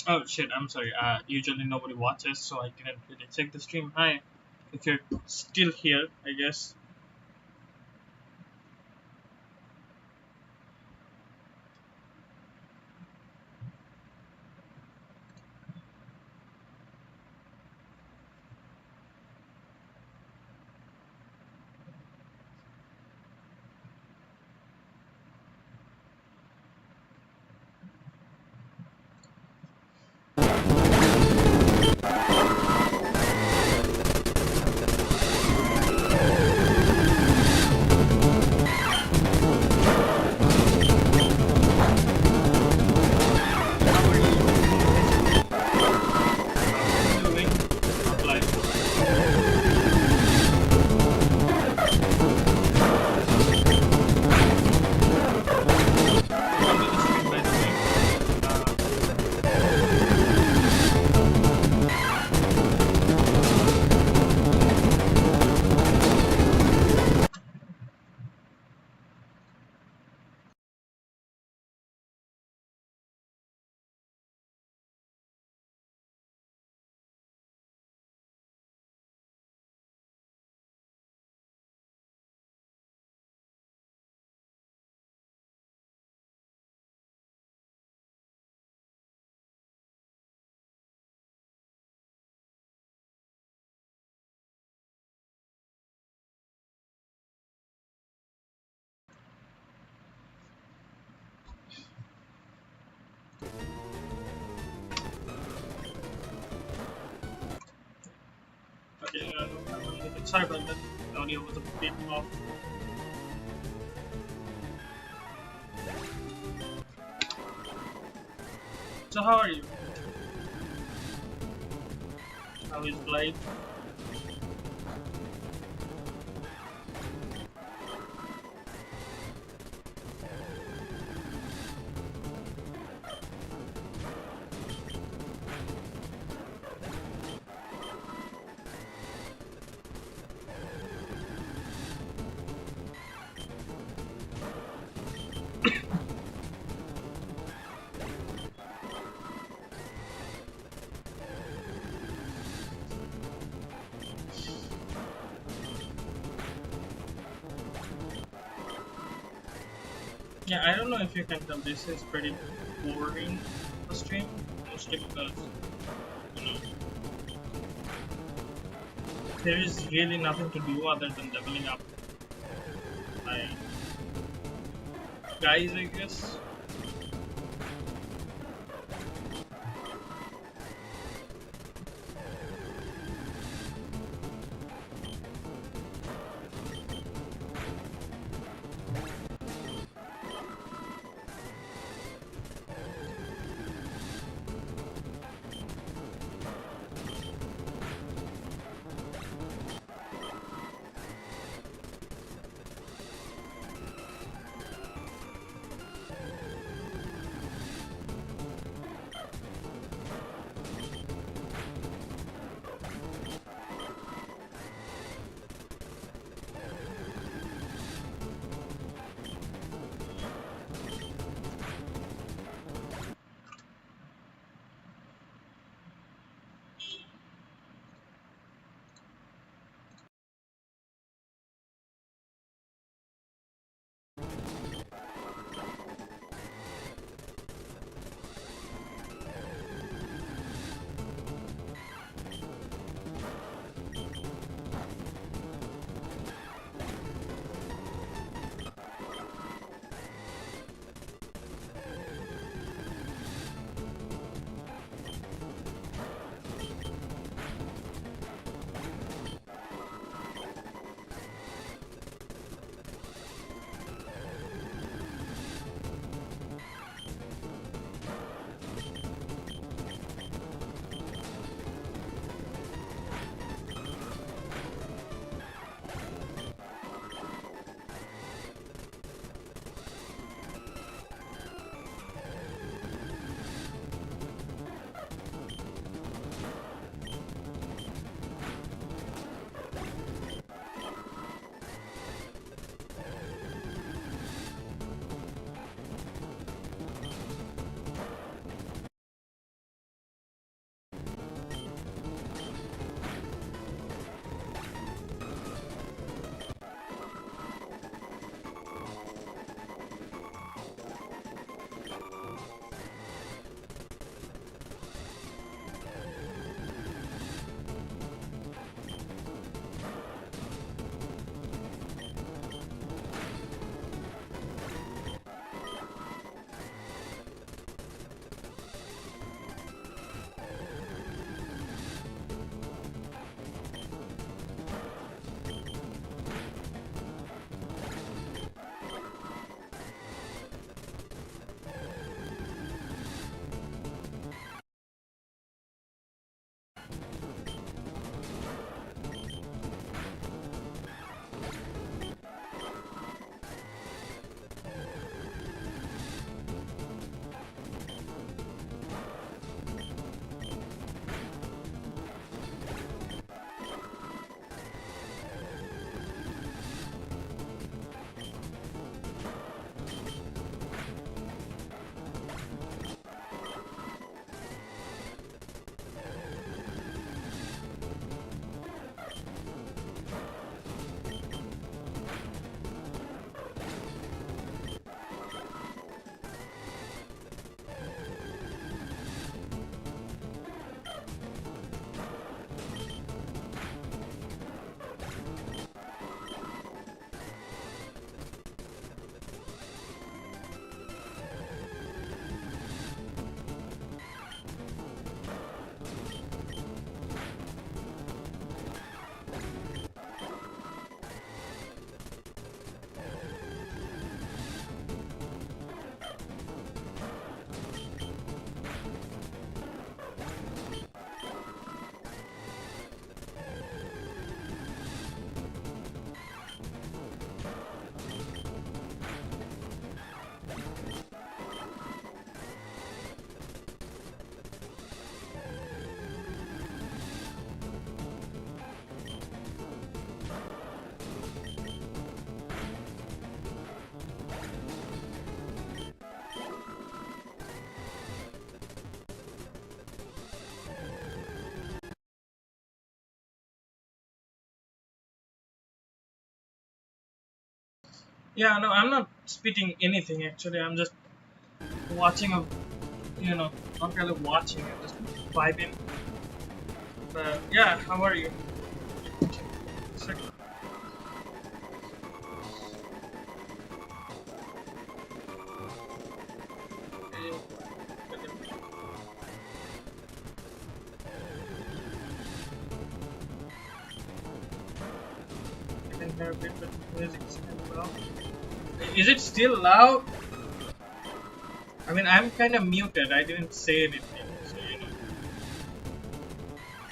Oh shit, I'm sorry. Usually nobody watches, so I didn't really check the stream. Hi, if you're still here, I guess. How are you? Doing? Not live. Welcome to the stream, by the way. Okay, sorry about that. The audio was a bit off. So how are you? How is life? Yeah, I don't know if you can tell this is pretty boring a stream, mostly because you know there is really nothing to do other than leveling up my guys, I guess. Yeah, no, I'm not spitting anything actually. I'm just watching a, not really watching. I'm just vibing. But yeah, how are you? Sick. I can hear a bit, but music is kind of loud. Is it still loud? I mean, I'm kind of muted. I didn't say anything, so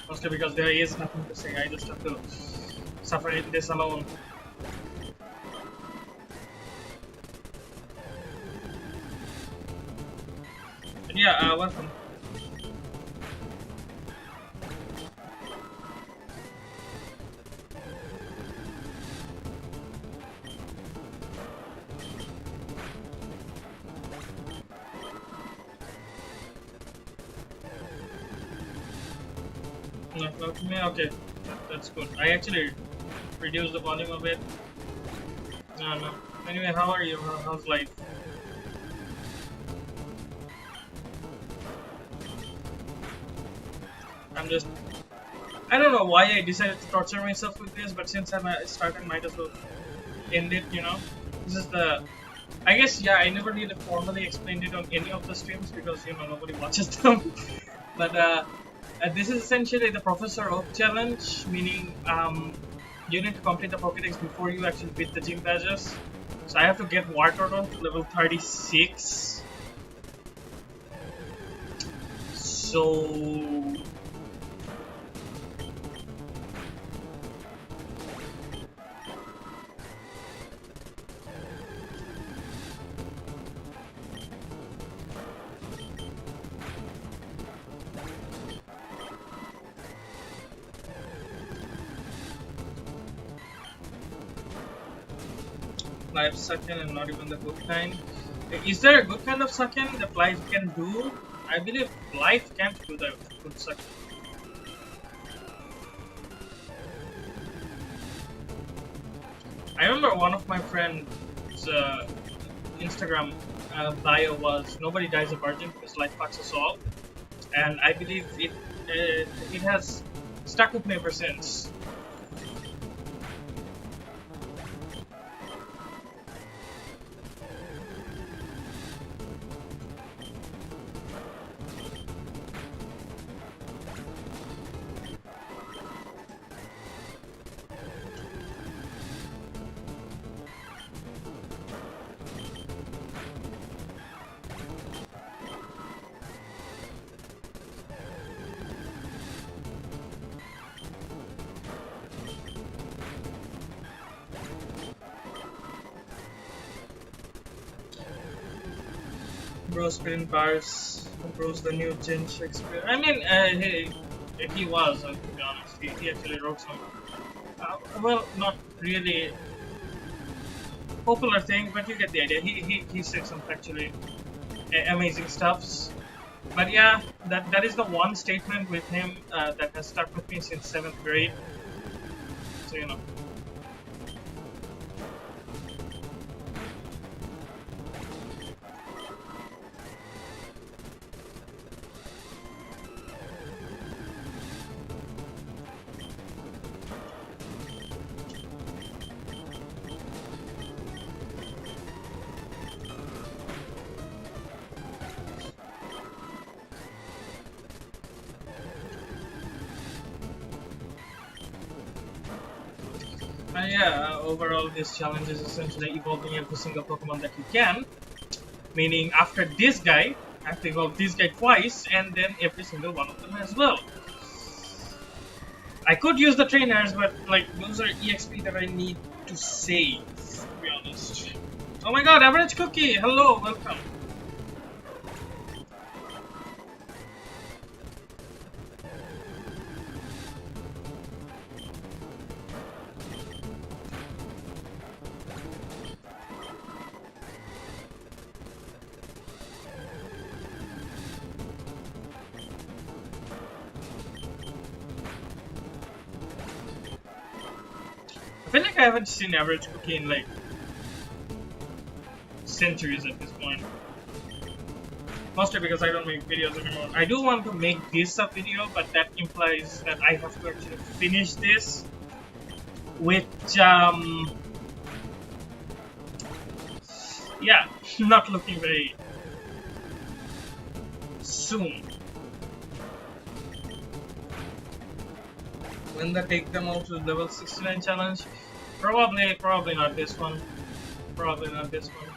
mostly because there is nothing to say. I just have to suffer in this alone. But yeah, welcome. Not to me? Okay, that's good. I actually reduced the volume a bit. No, no. Anyway, how are you? How's life? I'm just. I don't know why I decided to torture myself with this, but since I started, might as well end it, This is the. I guess, yeah, I never really formally explained it on any of the streams because, nobody watches them. But this is essentially the Professor Oak challenge, meaning you need to complete the Pokédex before you actually beat the gym badges. So I have to get Wartortle to level 36. So life sucking and not even the good kind. Is there a good kind of sucking that life can do? I believe life can't do the good sucking. I remember one of my friends' Instagram bio was "Nobody dies a virgin because life fucks us all," and I believe it has stuck with me ever since. Bro spin bars, Bro's the new Jin Shakespeare. I mean, he was, to be honest. He actually wrote some, well, not really popular thing, but you get the idea. He said some actually amazing stuffs. But yeah, that is the one statement with him that has stuck with me since 7th grade. So yeah, overall this challenge is essentially evolving every single Pokemon that you can. Meaning after this guy, I have to evolve this guy twice and then every single one of them as well. I could use the trainers, but like those are EXP that I need to save, to be honest. Oh my god, Average Cookie! Hello, welcome. I feel like I haven't seen Average Cookie in like centuries at this point. Mostly because I don't make videos anymore. I do want to make this a video, but that implies that I have to actually finish this, which yeah, not looking very soon. When they take them out to level 69 challenge, probably not this one. Probably not this one.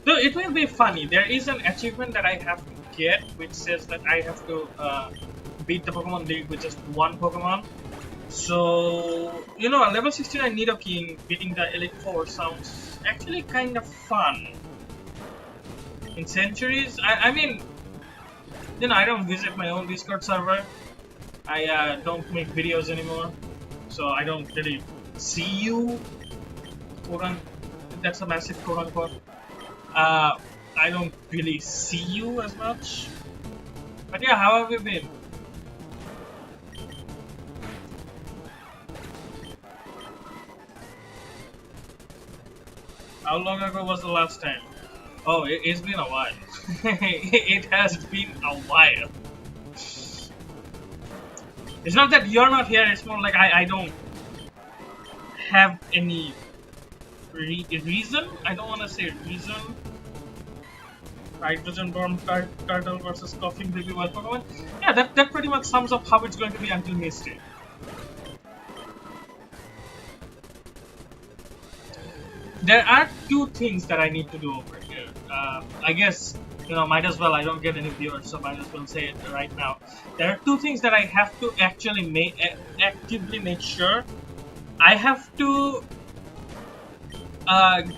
So it will be funny. There is an achievement that I have to get, which says that I have to beat the Pokemon League with just one Pokemon. So, you know, a level 69 Nidoking beating the Elite Four sounds actually kind of fun. In Centuries, I mean, you know, I don't visit my own Discord server. I don't make videos anymore, so I don't really see you. That's a massive quote unquote. I don't really see you as much. But yeah, how have you been? How long ago was the last time? Oh, it's been a while. It has been a while. It's not that you're not here, it's more like I don't have any reason. I don't want to say reason. Hydrogen bomb turtle versus coughing baby wild Pokemon. Yeah, that pretty much sums up how it's going to be until Misty. There are two things that I need to do over here. I guess, you know, might as well, I don't get any viewers, so might as well say it right now. There are two things that I have to actually actively make sure. I have to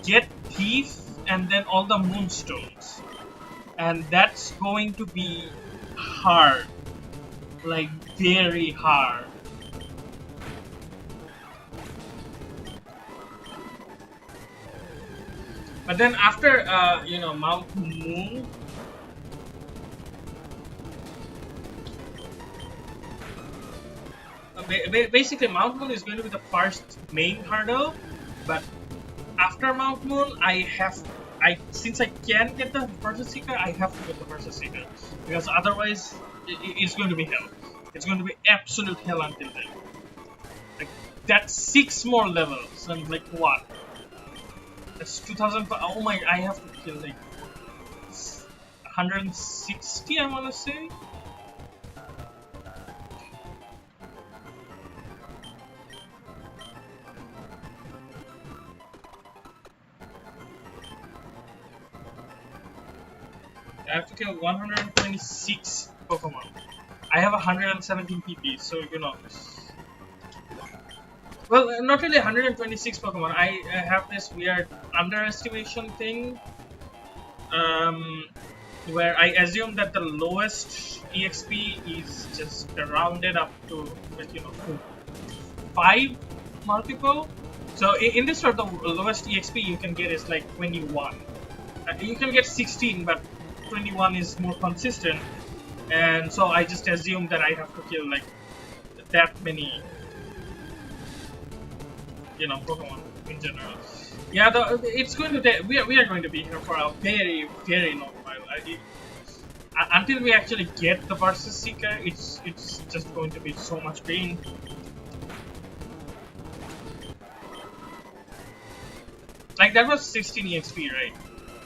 get Thief and then all the Moonstones. And that's going to be hard. Like, very hard. But then after, you know, Mount Moon, basically Mount Moon is going to be the first main hurdle, but after Mount Moon, since I can get the Versus Seeker, I have to get the Versus Seeker, because otherwise it's going to be hell. It's going to be absolute hell until then. Like, that's 6 more levels, and like what? That's 2000. Oh my! I have to kill like 160. I want to say. I have to kill 126 Pokemon. I have 117 PP, so you know. Well, not really 126 Pokemon. I have this weird underestimation thing, where I assume that the lowest EXP is just rounded up to, like, you know, 5 multiple. So in this sort, the lowest EXP you can get is like 21. You can get 16, but 21 is more consistent, and so I just assume that I have to kill like that many, you know, Pokemon in general. Yeah, it's going to take. We are going to be here for a very, very long while. Until we actually get the Versus Seeker, it's just going to be so much pain. Like, that was 16 EXP, right?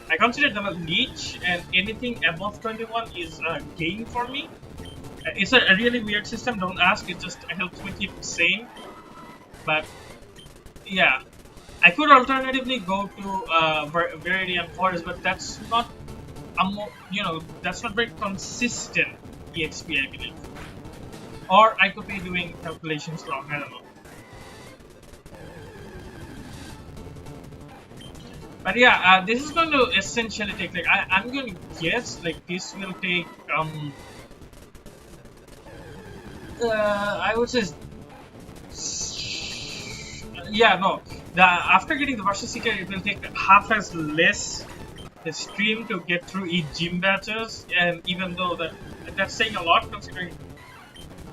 I consider them a leech, and anything above 21 is a gain for me. It's a really weird system, don't ask, it just helps me keep sane. But yeah, I could alternatively go to Viridian Forest, but that's not that's not very consistent EXP, I believe. Or I could be doing calculations wrong, I don't know. But yeah, this is going to essentially take like I'm going to guess like this will take I would say yeah, no, the after getting the versus seeker it will take half as less the stream to get through each gym batches, and even though that's saying a lot considering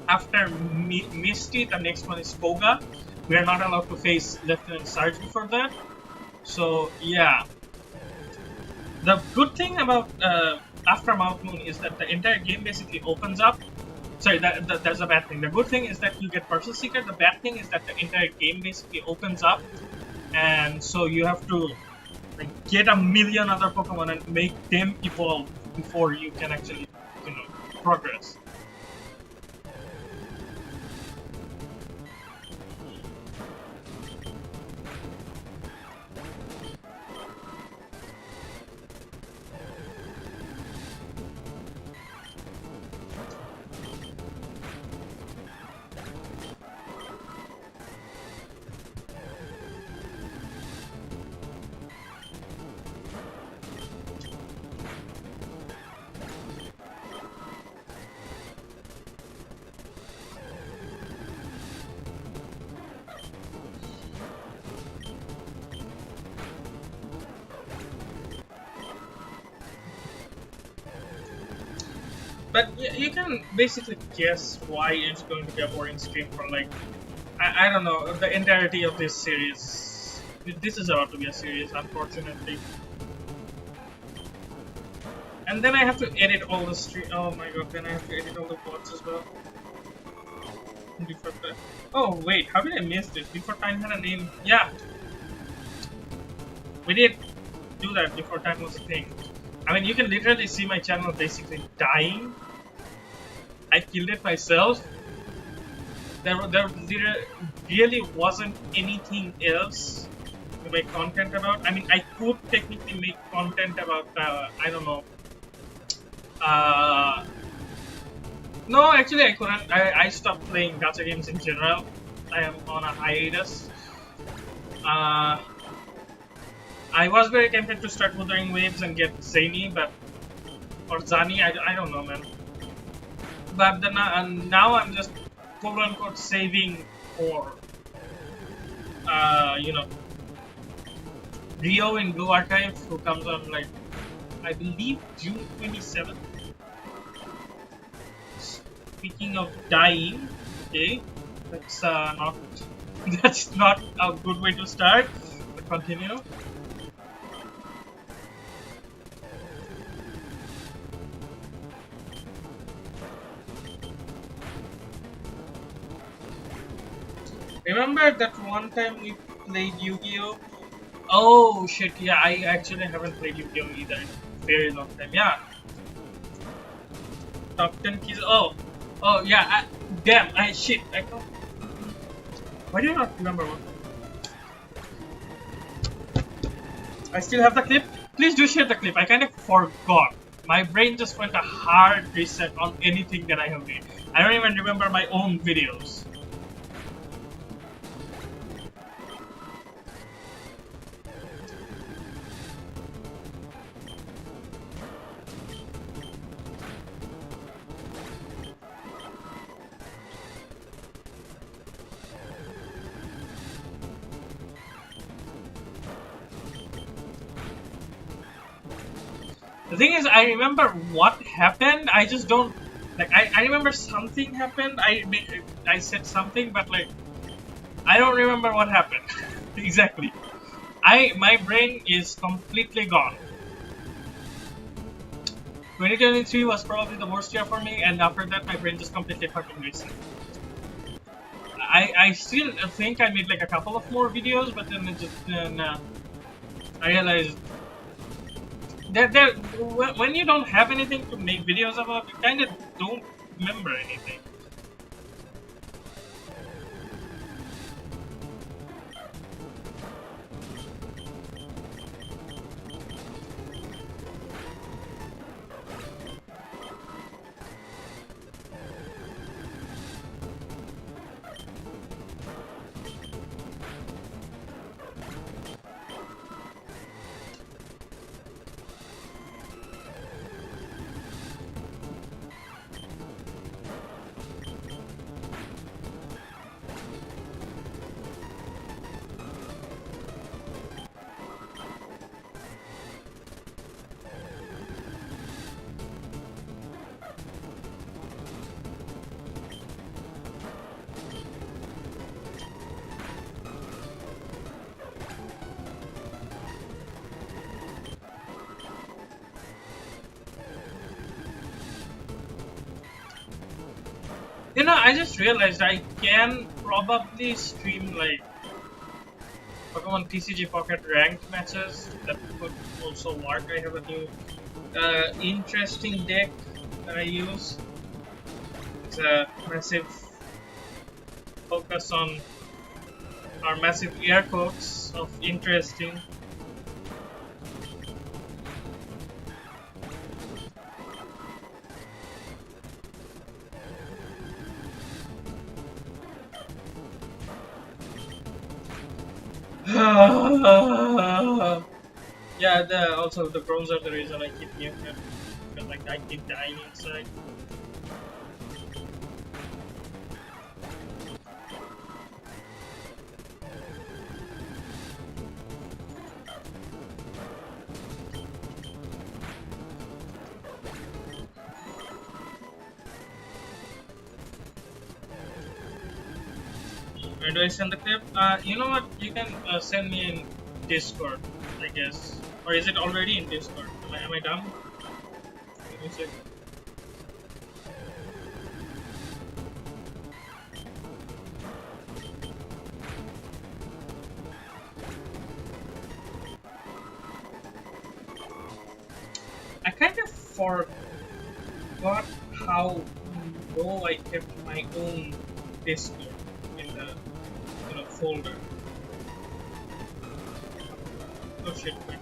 after Misty the next one is Koga, we are not allowed to face Lieutenant Sergeant for that. So yeah, the good thing about after Mount Moon is that the entire game basically opens up. Sorry, that's a bad thing. The good thing is that you get Person Seeker. The bad thing is that the entire game basically opens up, and so you have to like get a million other Pokemon and make them evolve before you can actually, progress. But you can basically guess why it's going to be a boring stream for like, I don't know, the entirety of this series. This is about to be a series, unfortunately. And then I have to edit all the stream. Oh my god, then I have to edit all the VODs as well. Oh wait, how did I miss this? Before Time had a name. Yeah, we did do that before Time was a thing. I mean, you can literally see my channel basically dying. I killed it myself. There really wasn't anything else to make content about. I mean, I could technically make content about, I don't know. No, actually I couldn't. I stopped playing gacha games in general. I am on a hiatus. I was very tempted to start Wuthering Waves and get Zany, but or Zani, I don't know, man. But then now I'm just quote unquote saving for Rio in Blue Archive, who comes on like I believe June 27th. Speaking of dying, okay, that's not that's not a good way to start. But continue. Remember that one time we played Yu-Gi-Oh? Oh shit, yeah, I actually haven't played Yu-Gi-Oh either in a very long time. Yeah. Top 10 keys. Oh yeah. Damn, shit. I can't. Why do you not remember one? I still have the clip. Please do share the clip. I kind of forgot. My brain just went a hard reset on anything that I have made. I don't even remember my own videos. The thing is, I remember what happened. I just don't like. I remember something happened. I said something, but like I don't remember what happened exactly. My brain is completely gone. 2023 was probably the worst year for me, and after that, my brain just completely fucking reset. I still think I made like a couple of more videos, but then I realized that when you don't have anything to make videos about, you kind of don't remember anything. I just realized I can probably stream like Pokemon TCG Pocket ranked matches. That could also work. I have a new interesting deck that I use. It's a massive focus on, or massive air quotes of interesting. Yeah, also the drones are the reason I keep muted. Because like I keep dying inside. Where do I send the clip? You know what? You can send me in Discord, I guess. Or is it already in Discord? Am I done? Let me check. I kind of forgot how low I kept my own Discord in the folder. Oh shit, wait.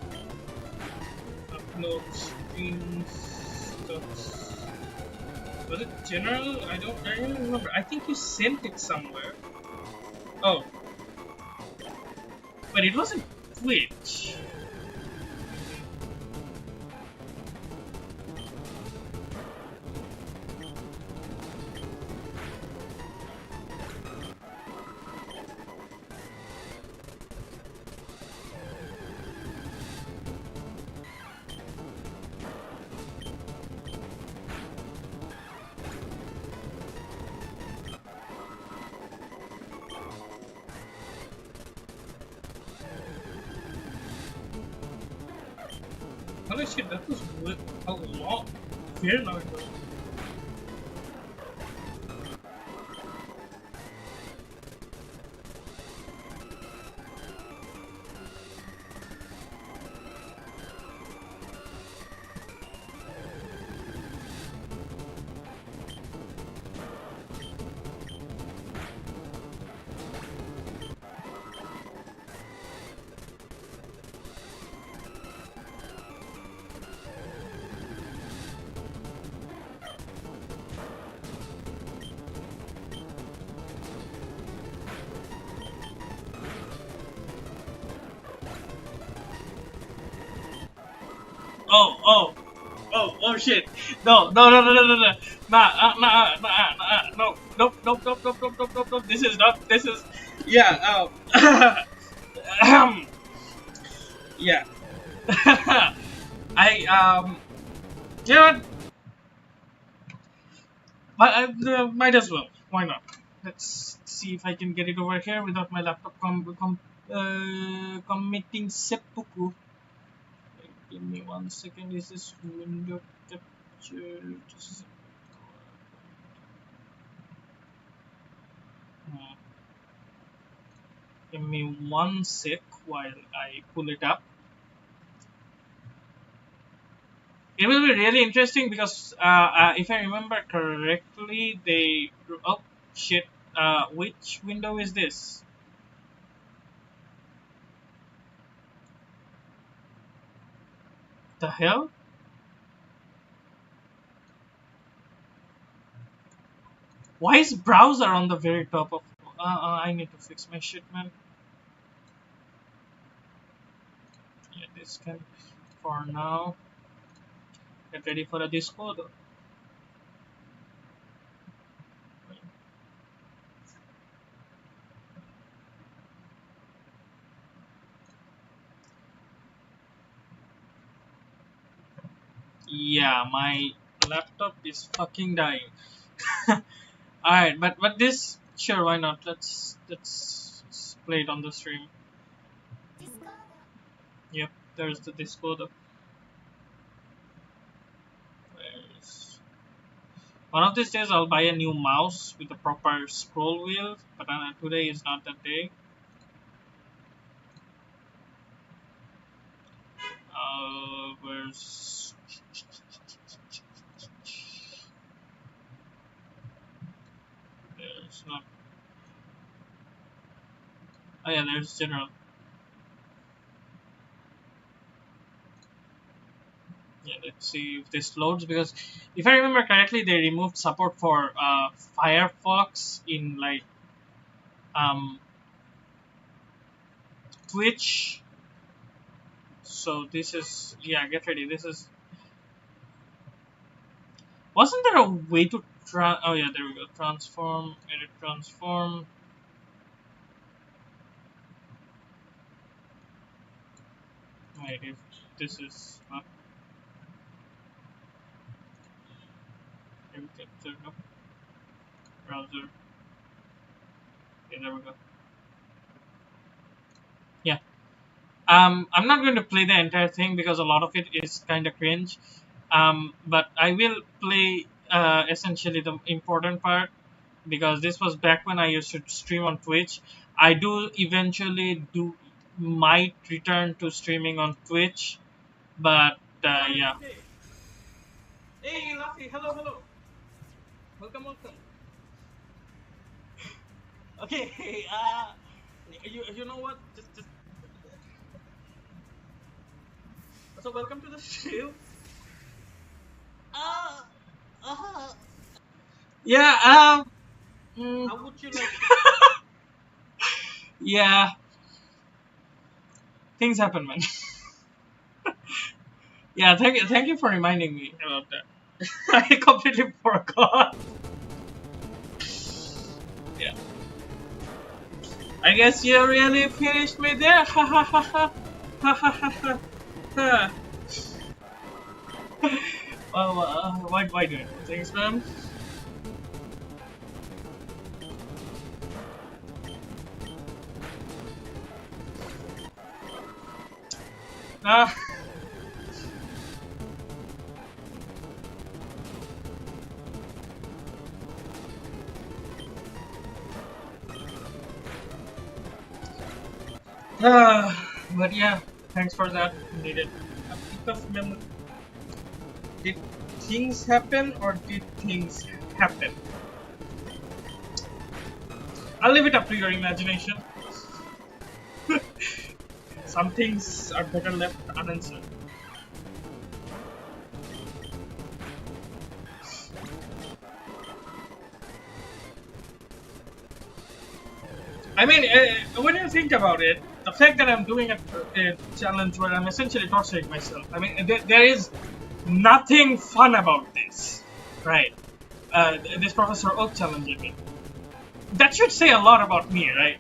Upload streams stuff. Was it general? I don't remember. I think you sent it somewhere. Oh, but it wasn't Twitch. Holy shit, that was a lot. Very long ago. Oh shit. No. No. Nope. This is not, this is, yeah, yeah. I, you know what? Might as well. Why not? Let's see if I can get it over here without my laptop committing seppuku. Give me 1 second. Is this window capture? Hmm. Give me 1 sec while I pull it up. It will be really interesting because if I remember correctly, they, oh shit, which window is this? The hell? Why is browser on the very top of? I need to fix my shit, man. Yeah, this can for now. Get ready for a Discord. Yeah, my laptop is fucking dying. Alright, but this, sure, why not? Let's play it on the stream. Yep, there's the Discord. There's One of these days I'll buy a new mouse with a proper scroll wheel, but today is not that day. Where's there's not. Oh yeah, there's general. Yeah, let's see if this loads, because if I remember correctly, they removed support for Firefox in like um, Twitch. So this is, yeah, get ready. This is, wasn't there a way to oh yeah, there we go. Transform, edit transform. Wait, if this is not, there we go. Browser. Okay, there we go. Yeah. I'm not going to play the entire thing because a lot of it is kind of cringe. But I will play essentially the important part, because this was back when I used to stream on Twitch. I do eventually might return to streaming on Twitch, but yeah. Hey, Luffy, hello, hello. Welcome, welcome. Okay, you know what? Just so welcome to the show. Uh, yeah. How would you like? Yeah, things happen, man. Yeah, thank you for reminding me about that. I completely forgot. Yeah. I guess you really finished me there. Ha ha ha ha. Ha ha ha ha. Ha. Well, why doing things, man? Ah. But yeah, thanks for that. Needed a bit of memory. Did things happen or did things happen? I'll leave it up to your imagination. Some things are better left unanswered. I mean, when you think about it, the fact that I'm doing a challenge where I'm essentially torturing myself, I mean, there is nothing fun about this, right? This Professor Oak challenging me. That should say a lot about me, right?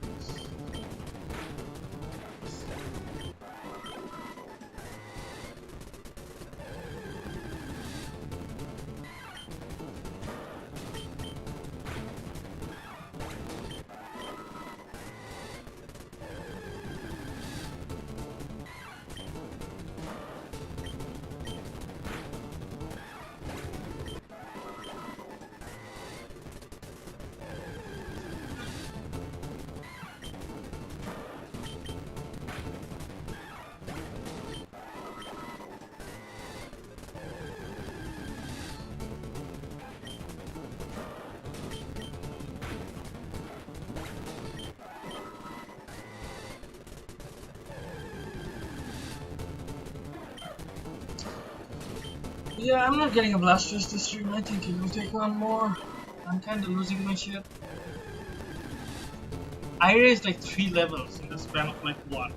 Yeah, I'm not getting a blasters this stream. I think it will take one more. I'm kind of losing my shit. I raised like 3 levels in the span of like one.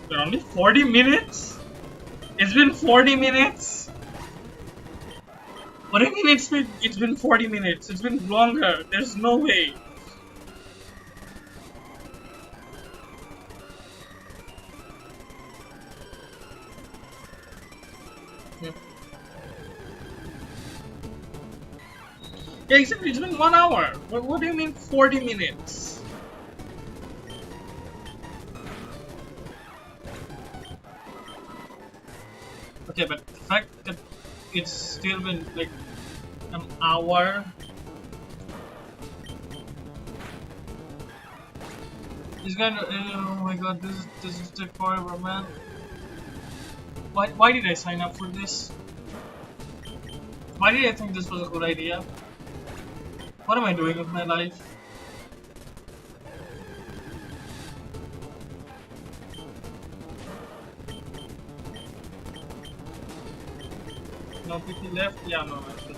But only 40 minutes? It's been 40 minutes? What do you mean it's been 40 minutes? It's been longer. There's no way. Yeah, exactly. It's been 1 hour. What do you mean 40 minutes? Okay, but the fact that it's still been like an hour. It's gonna. Oh my god, this is take forever, man. Why did I sign up for this? Why did I think this was a good idea? What am I doing with my life? No people left? Yeah, no, actually.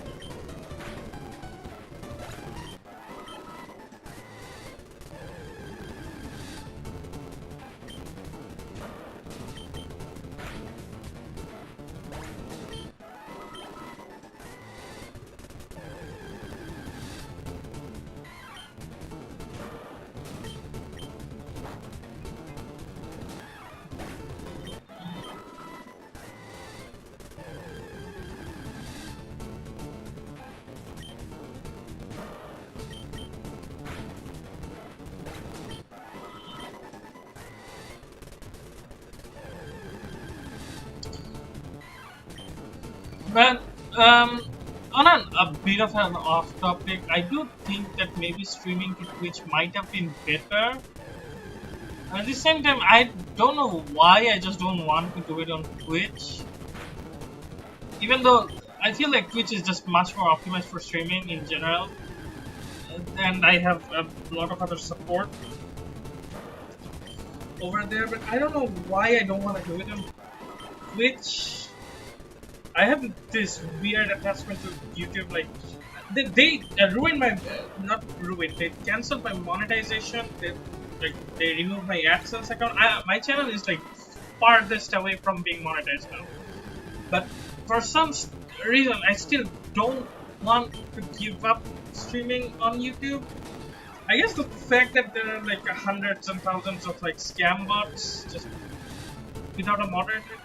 But on a bit of an off topic, I do think that maybe streaming to Twitch might have been better. At the same time, I don't know why I just don't want to do it on Twitch. Even though I feel like Twitch is just much more optimized for streaming in general, and I have a lot of other support over there. But I don't know why I don't want to do it on Twitch. I have this weird attachment to YouTube. Like they ruined my not ruined. They canceled my monetization. They removed my AdSense account. My channel is like farthest away from being monetized now. But for some reason, I still don't want to give up streaming on YouTube. I guess the fact that there are like hundreds and thousands of like scam bots just without a moderator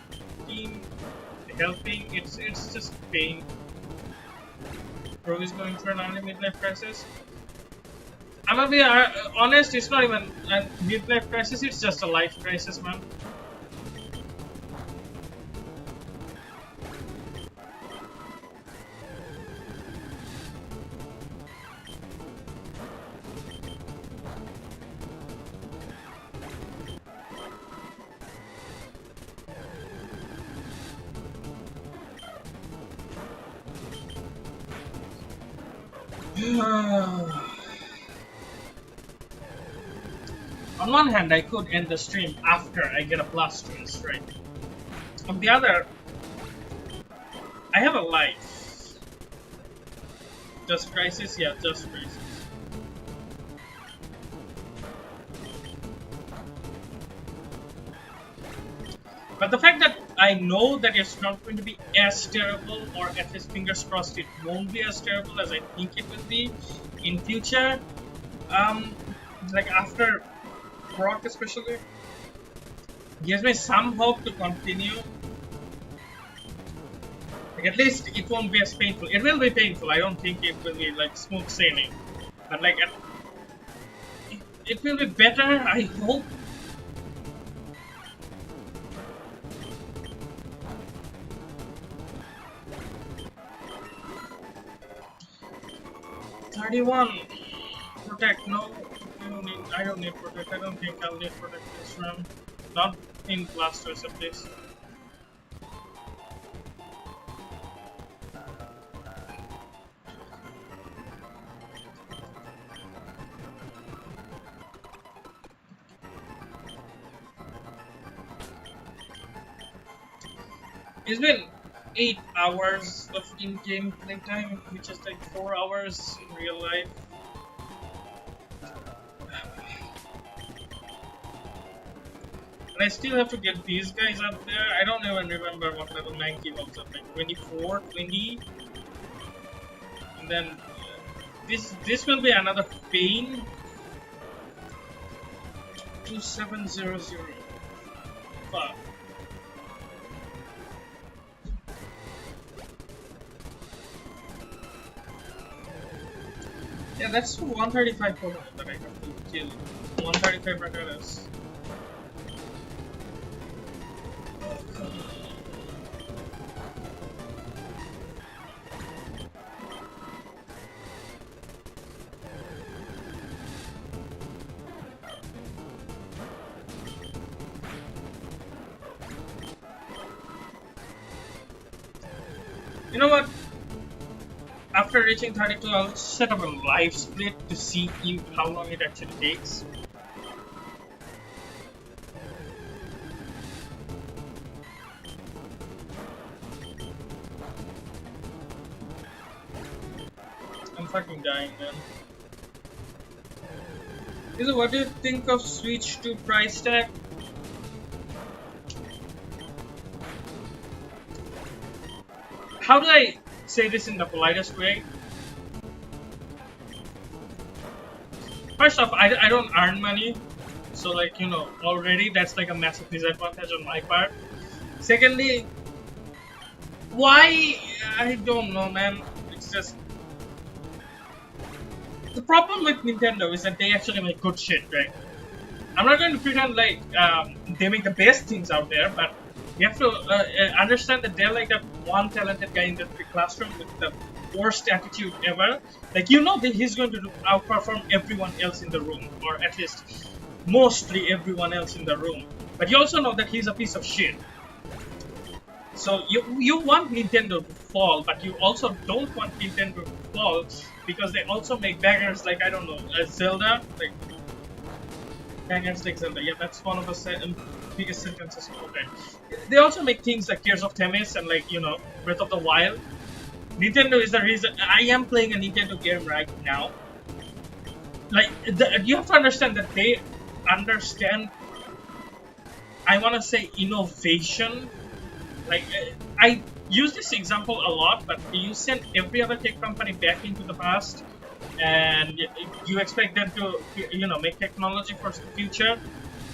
team helping, it's just pain. Bro is going through an early midlife crisis. I'm gonna be honest, it's not even a midlife crisis, it's just a life crisis, man. On one hand, I could end the stream after I get a plus stress, right? On the other, I have a life. Just crisis? Yeah, just crisis. But the fact that I know that it's not going to be as terrible, or at least fingers crossed it won't be as terrible as I think it will be in future, like after Proc especially, gives me some hope to continue. Like at least it won't be as painful. It will be painful. I don't think it will be like smooth sailing, but like it will be better. I hope. Protect, no. I don't need protect. I don't think I'll need protect this round. Not in blasters at least. It's been 8 hours of in-game playtime, which is like 4 hours in real life. And I still have to get these guys up there. I don't even remember what level 90 was up, like 24, 20. And then this will be another pain. 2700. Fuck. Yeah, that's 135 Pokemon that I have to kill. 135 Rakaras. You know what? After reaching 32, I'll set up a live split to see how long it actually takes. I'm fucking dying, man. So what do you think of switch to price tag? How do I say this in the politest way? First off, I don't earn money, so like, you know, already that's like a massive disadvantage on my part. Secondly, why? I don't know, man. It's just the problem with Nintendo is that they actually make good shit, right? I'm not going to pretend like they make the best things out there, but you have to understand that they're like that one talented guy in the classroom with the worst attitude ever. Like, you know that he's going to outperform everyone else in the room, or at least mostly everyone else in the room. But you also know that he's a piece of shit. So you want Nintendo to fall, but you also don't want Nintendo to fall because they also make bangers like, I don't know, Zelda, like bangers like Zelda. Yeah, that's one of the biggest sentences of all time. They also make things like Tears of Themis and like, you know, Breath of the Wild. Nintendo is the reason I am playing a Nintendo game right now. Like, you have to understand that they understand, I want to say, innovation. Like, I use this example a lot, but you send every other tech company back into the past and you expect them to, you know, make technology for the future.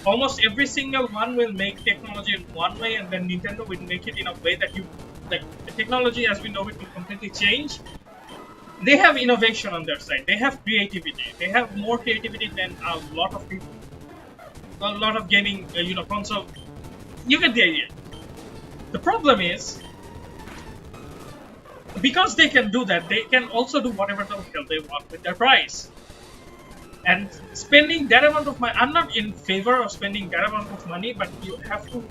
Almost every single one will make technology in one way, and then Nintendo will make it in a way that you, like, the technology as we know it will completely change. They have innovation on their side. They have creativity. They have more creativity than a lot of people. A lot of gaming, you know, console. You get the idea. The problem is, because they can do that, they can also do whatever the hell they want with their price. And spending that amount of money, I'm not in favor of spending that amount of money, but you have to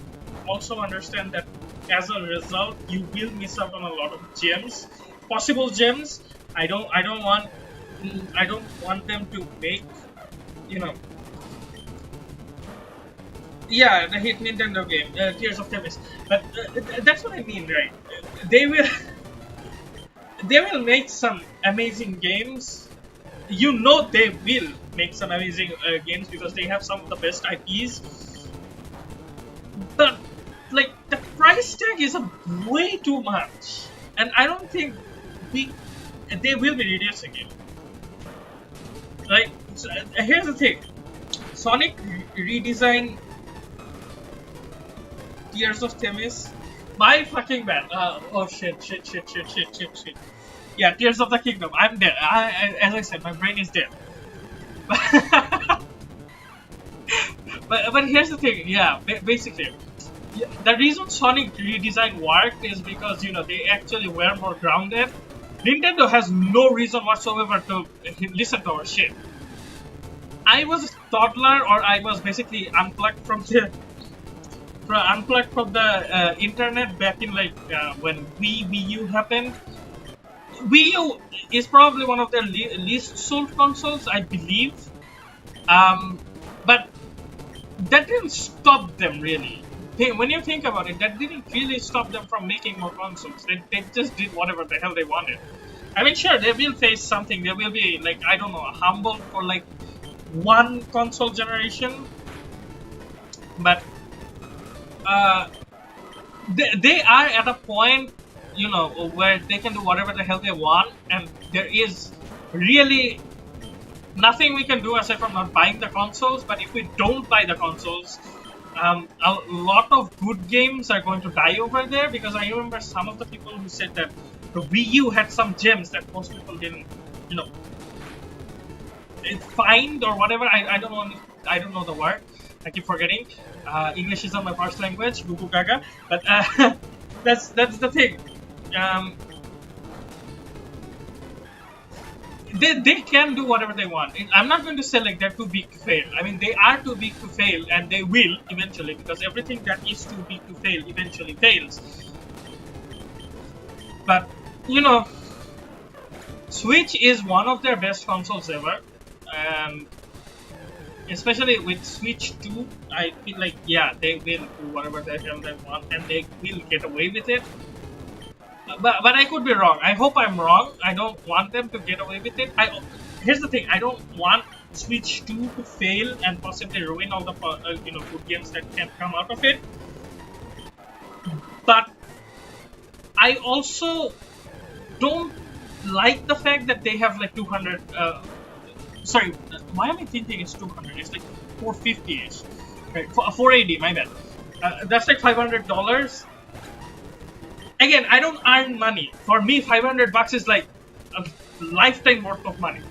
also understand that as a result, you will miss out on a lot of gems, possible gems. I don't want them to make, you know. Yeah, the hit Nintendo game, Tears of Themis. But that's what I mean, right? They will make some amazing games. You know they will make some amazing games because they have some of the best IPs. But like, the price tag is way too much, and I don't think they will be reducing it. Like, so, here's the thing: Sonic redesign Tears of Themis. My fucking bad. Oh shit. Yeah, Tears of the Kingdom. I'm dead. As I said, my brain is dead. but here's the thing. Yeah, basically, the reason Sonic redesign worked is because, you know, they actually were more grounded. Nintendo has no reason whatsoever to listen to our shit. I was a toddler, or I was basically unplugged from the internet back in like when Wii U happened. Wii U is probably one of their least sold consoles, I believe. But that didn't stop them really. When you think about it, that didn't really stop them from making more consoles. They just did whatever the hell they wanted. I mean, sure, they will face something. They will be like, I don't know, humble for like one console generation, but they are at a point, you know, where they can do whatever the hell they want, and there is really nothing we can do aside from not buying the consoles. But if we don't buy the consoles, a lot of good games are going to die over there, because I remember some of the people who said that the Wii U had some gems that most people didn't, you know, find or whatever. I don't know the word. I keep forgetting. English is not my first language, Gugu Gaga. But that's the thing. They can do whatever they want. I'm not going to say like they're too big to fail. I mean, they are too big to fail, and they will eventually, because everything that is too big to fail eventually fails. But you know, Switch is one of their best consoles ever, and especially with Switch 2, I feel like, yeah, they will do whatever the hell they want, and they will get away with it. But I could be wrong. I hope I'm wrong. I don't want them to get away with it. Here's the thing. I don't want Switch 2 to fail and possibly ruin all the good games that can come out of it. But I also don't like the fact that they have like 200. Sorry, why am I thinking it's 200? It's like 450-ish. Right, 480. My bad. That's like $500. Again, I don't earn money. For me, $500 is like a lifetime worth of money.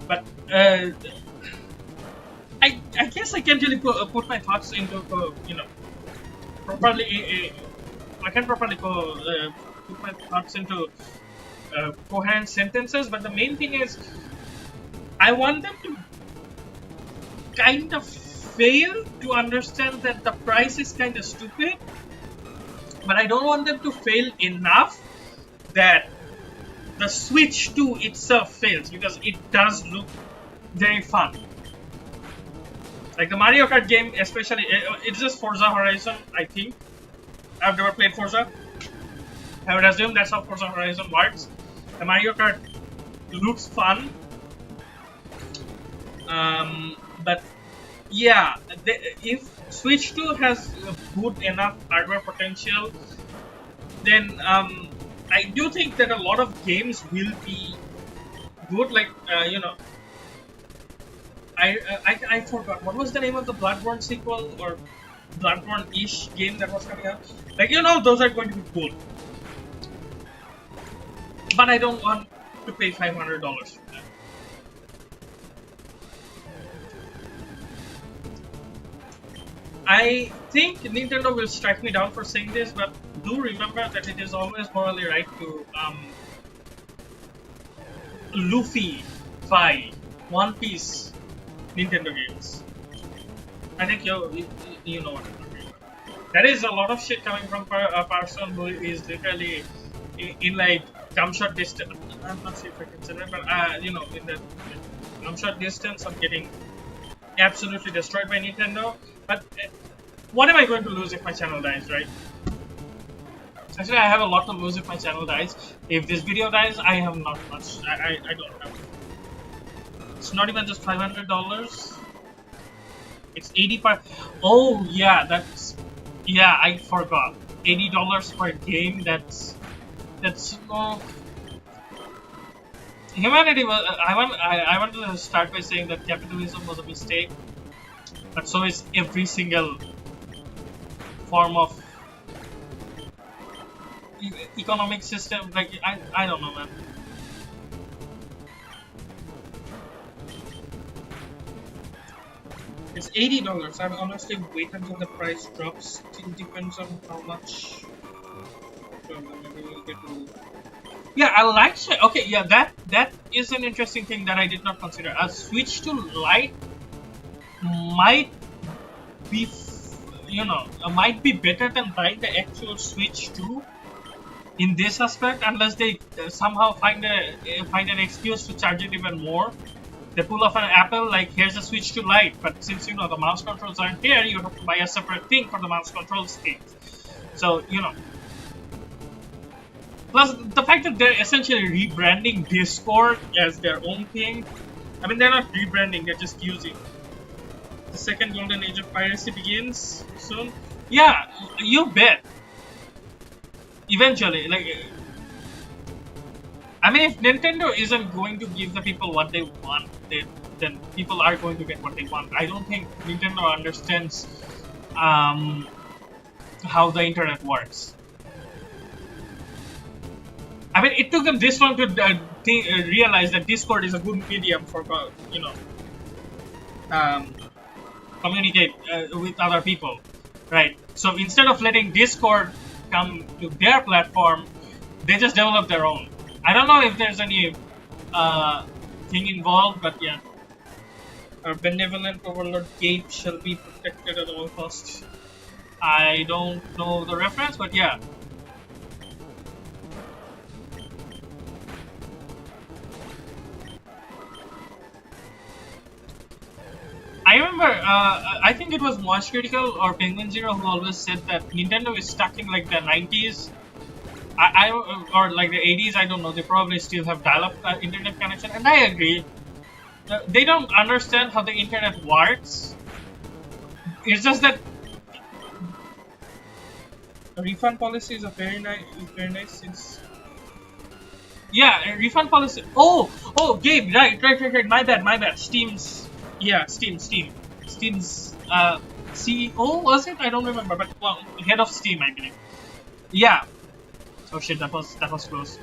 But I guess I can't really put my thoughts into properly. I can't properly put my thoughts into coherent sentences. But the main thing is, I want them to kind of fail to understand that the price is kind of stupid. But I don't want them to fail enough that the Switch 2 itself fails, because it does look very fun. Like the Mario Kart game, especially, it's just Forza Horizon, I think. I've never played Forza. I would assume that's how Forza Horizon works. The Mario Kart looks fun. But yeah, if Switch 2 has good enough hardware potential, then I do think that a lot of games will be good. Like I forgot what was the name of the Bloodborne sequel or Bloodborne-ish game that was coming out. Like those are going to be good, but I don't want to pay $500 for that. I think Nintendo will strike me down for saying this, but do remember that it is always morally right to Luffy, One Piece Nintendo games. I think you know what I'm talking about. There is a lot of shit coming from a person who is literally in like gumshot distance. I'm not sure if I can say that, but in the gumshot distance of getting absolutely destroyed by Nintendo. But what am I going to lose if my channel dies, right? Actually, I have a lot to lose if my channel dies. If this video dies, I have not much. I don't have. It's not even just $500. It's 85. Oh yeah, I forgot. $80 per game. That's humanity was. I want to start by saying that capitalism was a mistake, but so is every single form of economic system. Like I don't know, man. It's $80. I'm honestly wait until the price drops. It depends on how much. So maybe we'll get to. Yeah, I like. Okay, yeah, that is an interesting thing that I did not consider. A Switch to Lite might be, might be better than buying the actual Switch 2 in this aspect, unless they somehow find an excuse to charge it even more. They pull off an Apple, like, here's a Switch to Lite, but since the mouse controls aren't here, you have to buy a separate thing for the mouse controls thing. So, plus the fact that they're essentially rebranding Discord as their own thing. I mean, they're not rebranding, they're just using. The second golden age of piracy begins soon. Yeah, you bet. Eventually, like, I mean, if Nintendo isn't going to give the people what they want, then people are going to get what they want. I don't think Nintendo understands how the internet works. I mean, it took them this long to realize that Discord is a good medium for, communicate with other people, right? So instead of letting Discord come to their platform, they just develop their own. I don't know if there's any thing involved, but yeah. Our benevolent overlord Gabe shall be protected at all costs. I don't know the reference, but yeah. I remember, I think it was Watch Critical or Penguin Zero who always said that Nintendo is stuck in like the 90s, or like the 80s. I don't know. They probably still have dial-up internet connection, and I agree. They don't understand how the internet works. It's just that a refund policy is a very nice, since yeah, a refund policy. Oh, Gabe, right. My bad. Steam's, yeah, Steam's CEO, was it? I don't remember, but well, head of Steam, I believe. Yeah. Oh shit, that was close.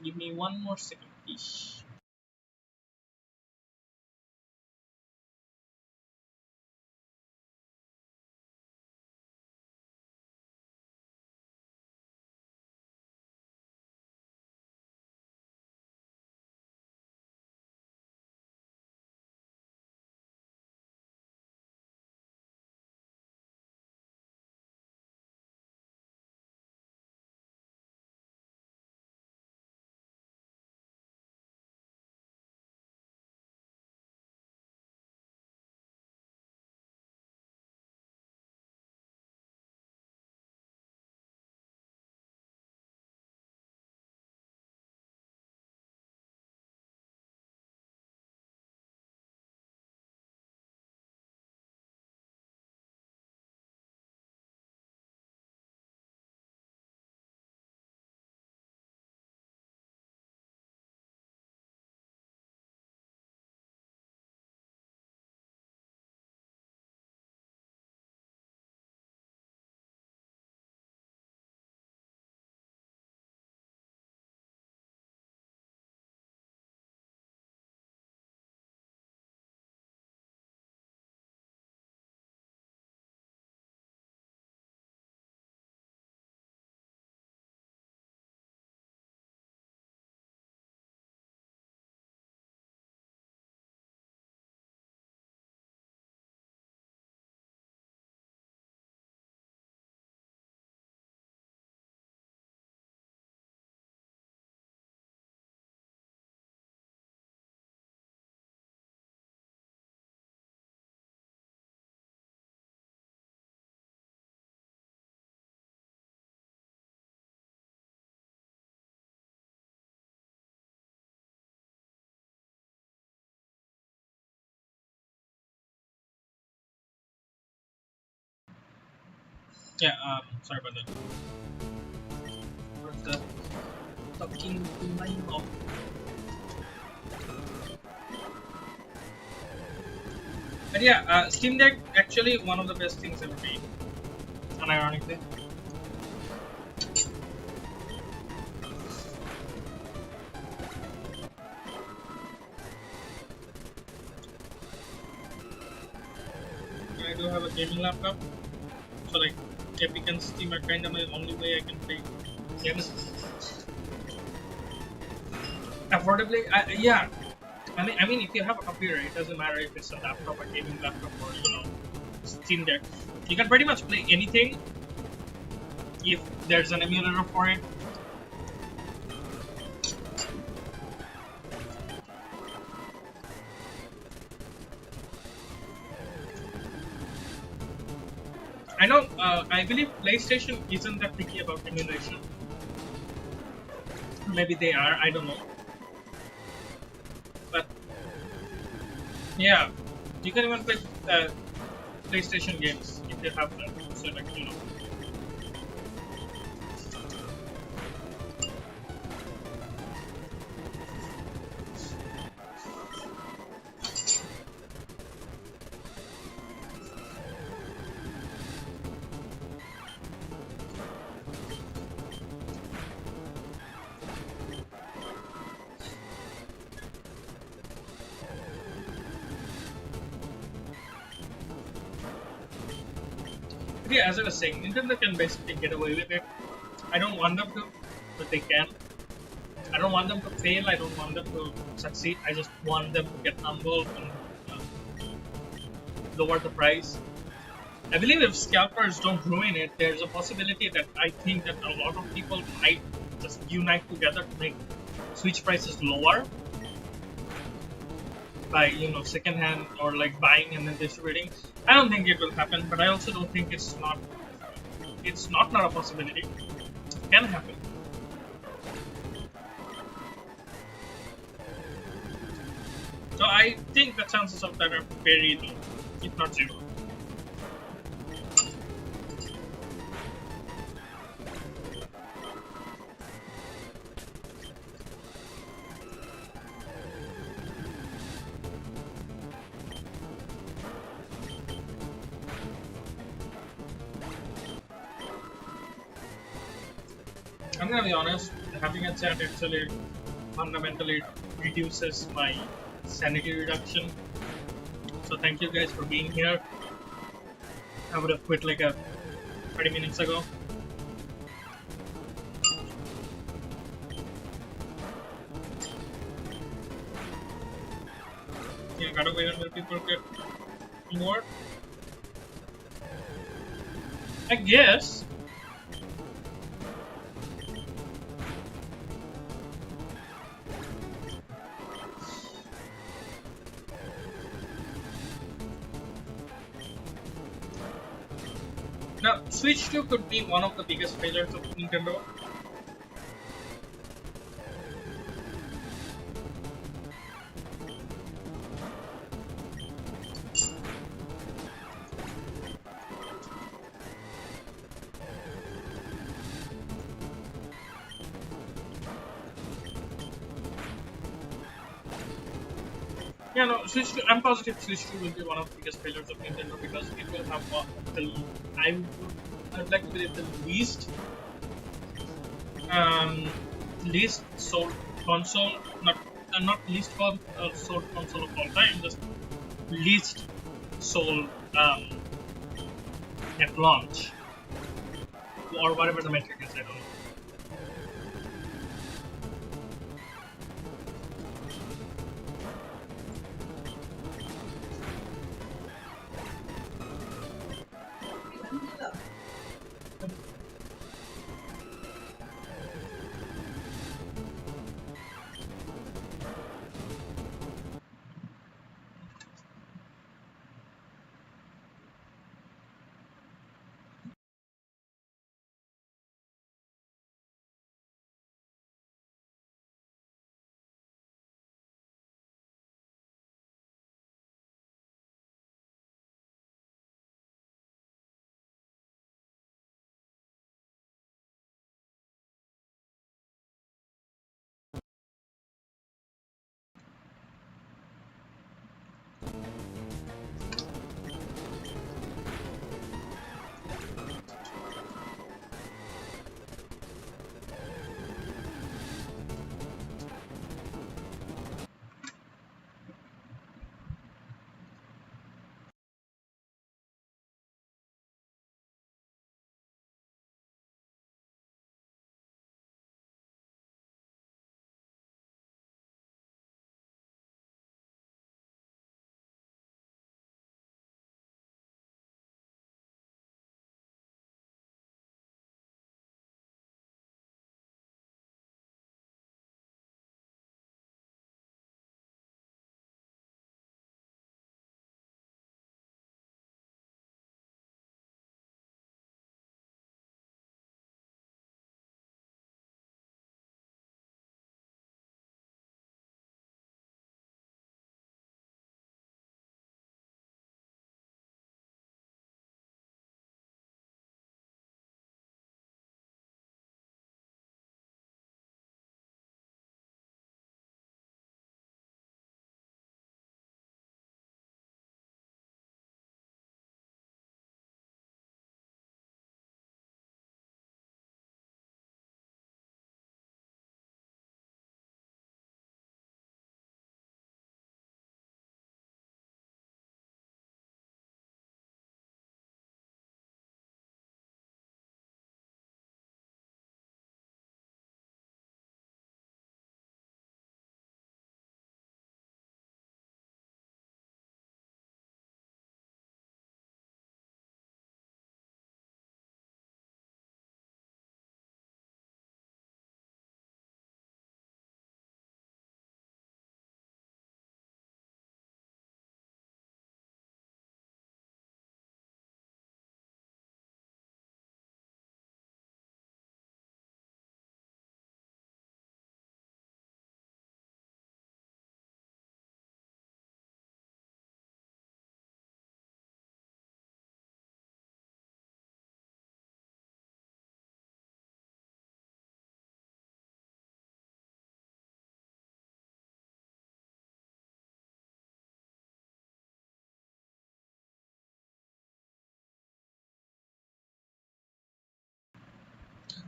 Give me one more second, please. Yeah, sorry about that. What's the talking to my mom? But yeah, Steam Deck actually one of the best things ever made. Unironically. I do have a gaming laptop, so like Epic and Steam are kind of my only way I can play games affordably. Yeah, I mean, if you have a computer, it doesn't matter if it's a laptop, a gaming laptop, or Steam Deck. You can pretty much play anything if there's an emulator for it. I know. I believe PlayStation isn't that picky about emulation. Maybe they are. I don't know. But yeah, you can even play PlayStation games if you have them. So like Yeah, as I was saying, Nintendo can basically get away with it. I don't want them to, but they can. I don't want them to fail. I don't want them to succeed. I just want them to get humble and uh, lower the price. I believe if scalpers don't ruin it, there's a possibility that I think that a lot of people might just unite together to make Switch prices lower by secondhand or like buying and then distributing. I don't think it will happen, but I also don't think it's not a possibility. It can happen. So I think the chances of that are very low, if not zero. I'm gonna be honest, having a chat actually fundamentally reduces my sanity reduction. So thank you guys for being here. I would have quit like a 30 minutes ago. Yeah, gotta wait until people get more. I guess. Now, Switch 2 could be one of the biggest failures of Nintendo. Yeah, no, Switch 2, I'm positive Switch 2 will be one of the biggest failures of Nintendo because it will have the, I would like to believe the um, least sold console, not least sold console of all time, just least sold at launch, or whatever the metric is, I don't know.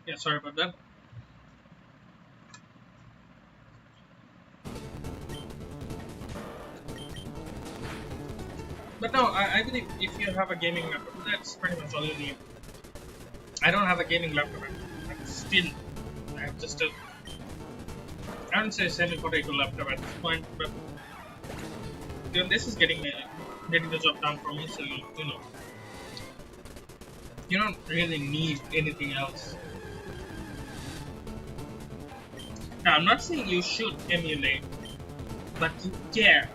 Yeah, sorry about that. But no, I believe if you have a gaming laptop, that's pretty much all you need. I don't have a gaming laptop, but still, I have just a, I wouldn't say semi-potato laptop at this point, but this is getting the job done for me. So you don't really need anything else. Now, I'm not saying you should emulate, but you can.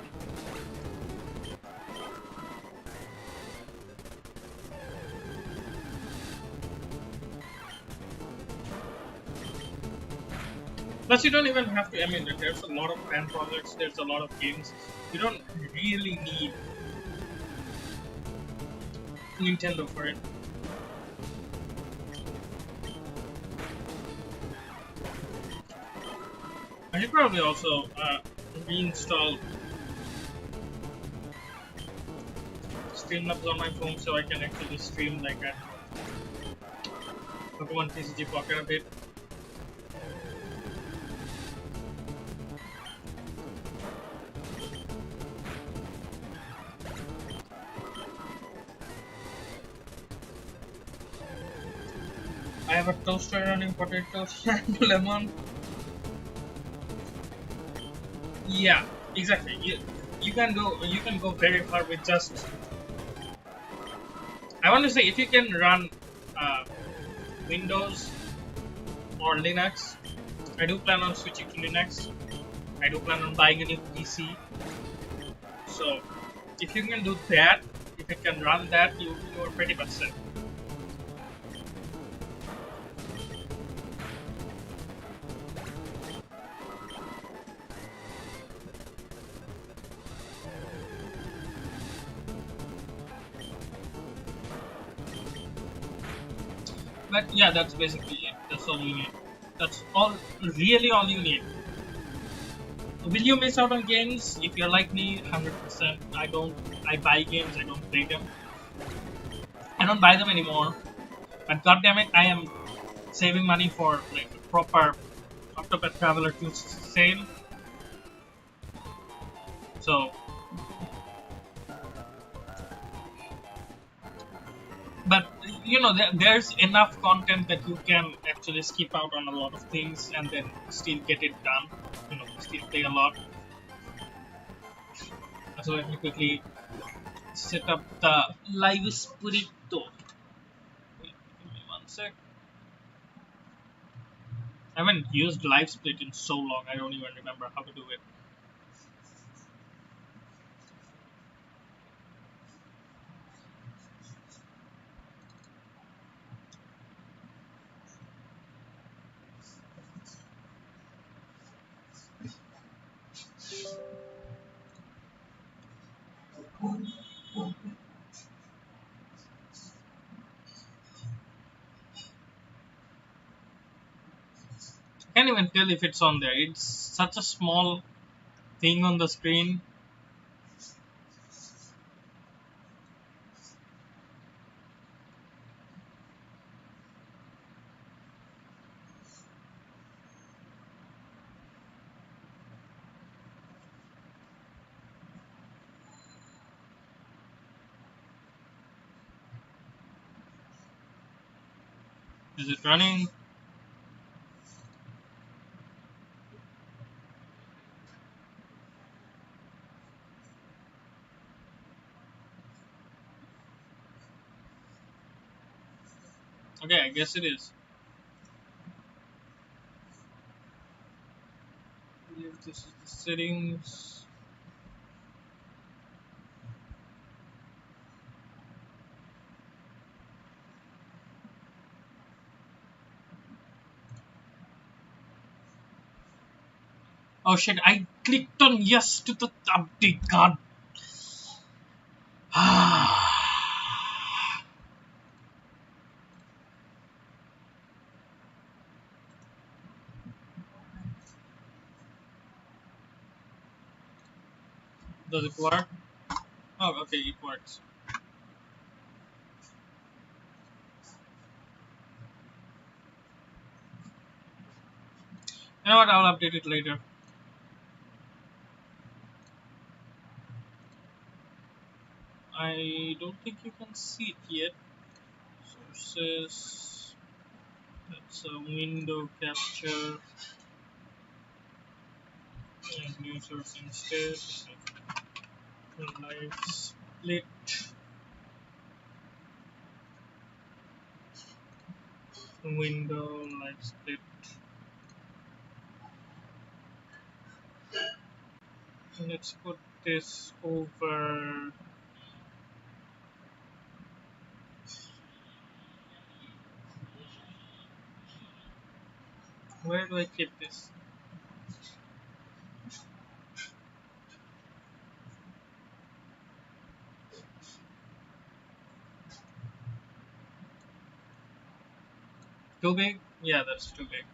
Plus, you don't even have to emulate. There's a lot of fan projects. There's a lot of games. You don't really need Nintendo for it. I should probably also reinstall Streamlabs on my phone so I can actually stream like a Pokemon TCG Pocket a bit. I have a toaster running potatoes and lemon. Yeah, exactly. You can go very far with just. I want to say if you can run uh, Windows or Linux. I do plan on switching to Linux. I do plan on buying a new PC. So if you can do that, if you can run that, you are pretty much set. But yeah, that's basically it. That's all you need. That's really all you need. Will you miss out on games? If you're like me, 100%. I don't. I buy games. I don't play them. I don't buy them anymore. But goddamn it, I am saving money for like a proper Octopath Traveler 2 sale. So, but there's enough content that you can actually skip out on a lot of things and then still get it done. Still play a lot. So let me quickly set up the live spirito. Wait, give me one sec. I haven't used live split in so long. I don't even remember how to do it. Can't even tell if it's on there. It's such a small thing on the screen. Is it running? Okay, I guess it is. If this is the settings. Oh shit, I clicked on yes to the update. God. Does it work? Oh, okay, it works. You know what? I'll update it later. I don't think you can see it yet. Sources. That's a window capture. And new source instead. Live split. Window live split. Let's put this over. Where do I keep this? Too big? Yeah, that's too big.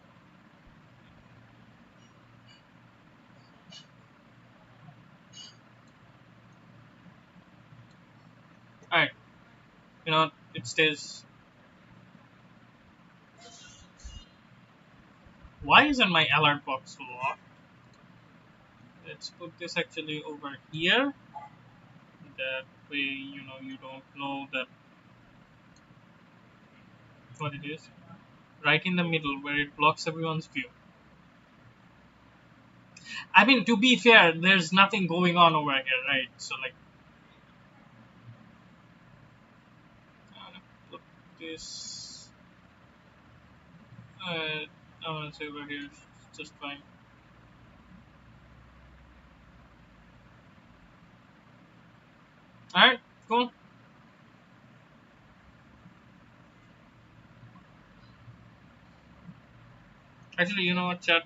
Alright, you know, it stays. Why isn't my alert box locked? Let's put this actually over here. That way, you know, you don't know that what it is. Right in the middle where it blocks everyone's view. I mean, to be fair, there's nothing going on over here, right? So, like, I'm gonna put this. I'm gonna say over here, just fine. Alright, cool. Actually, you know what, chat?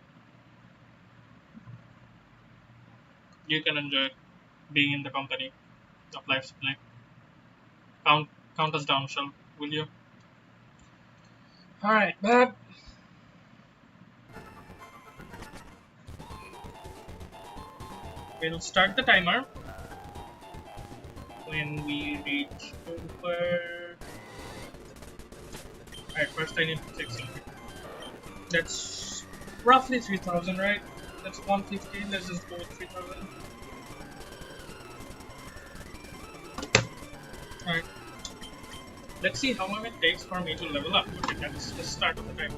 You can enjoy being in the company of live play. Count us down, shall will you? Alright, but we'll start the timer when we reach over. Alright, first I need to check something. That's roughly 3000, right? That's 150. Let's just go with 3000. Alright. Let's see how long it takes for me to level up. Okay, that's the start of the timer.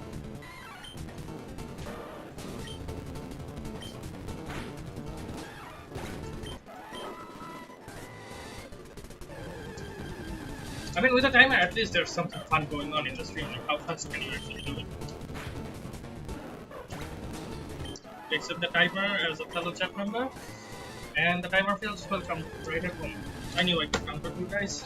I mean, with a timer, at least there's something fun going on in the stream. Like, how fast can you actually do it? Accept the timer as a fellow chat member, and the timer feels welcome right at home. I knew I could count on you guys.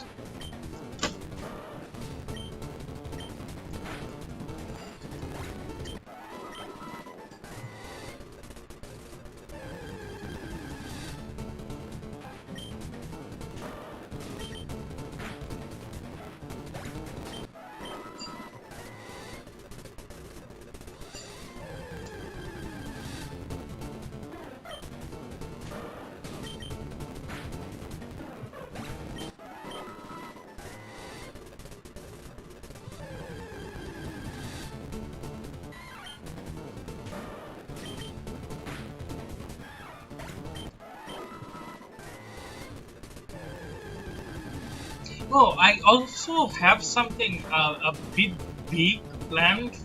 Oh, I also have something a bit big planned.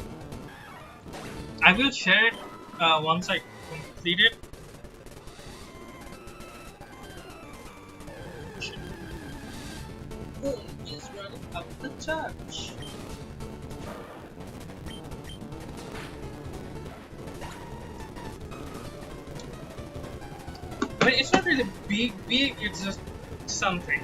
I will share it once I complete it. Oh, he's running up the church. I mean, it's not really big, it's just something.